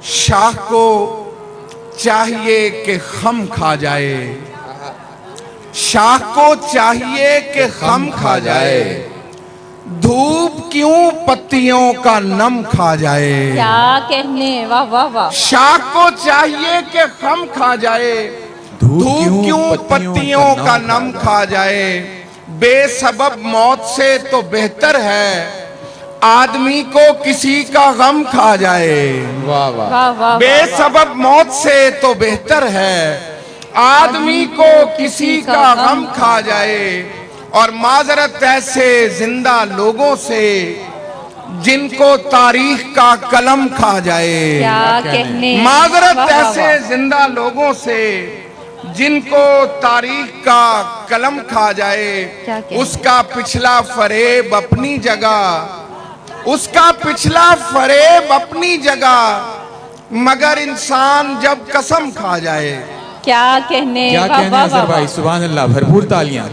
शाह को चाहिए कि खम खा जाए, शाह को चाहिए कि खम खा जाए, धूप क्यों पत्तियों का नम खा जाए। क्या कहने, वाह वाह वाह। शाह को चाहिए कि खम खा जाए, धूप क्यों पत्तियों का नम खा जाए। बेसबब मौत से तो बेहतर है आदमी को किसी का गम खा जाए। वाह वाह। वाह वाह। बेसबब मौत से तो बेहतर है आदमी को किसी का गम खा जाए। और माजरत ऐसे जिंदा लोगों से जिनको तारीख का कलम खा जाए। क्या कहने, माजरत वाह, वाह, ऐसे वाह। जिंदा लोगों से जिनको तारीख का कलम खा जाए। क्या कहने? उसका पिछला फरेब अपनी जगह, उसका पिछला फरेब अपनी जगह, मगर इंसान जब कसम खा जाए। क्या कहने, क्या वाह कहने वाह अजहर वाह। भाई, सुभान अल्लाह, भरपूर तालियां।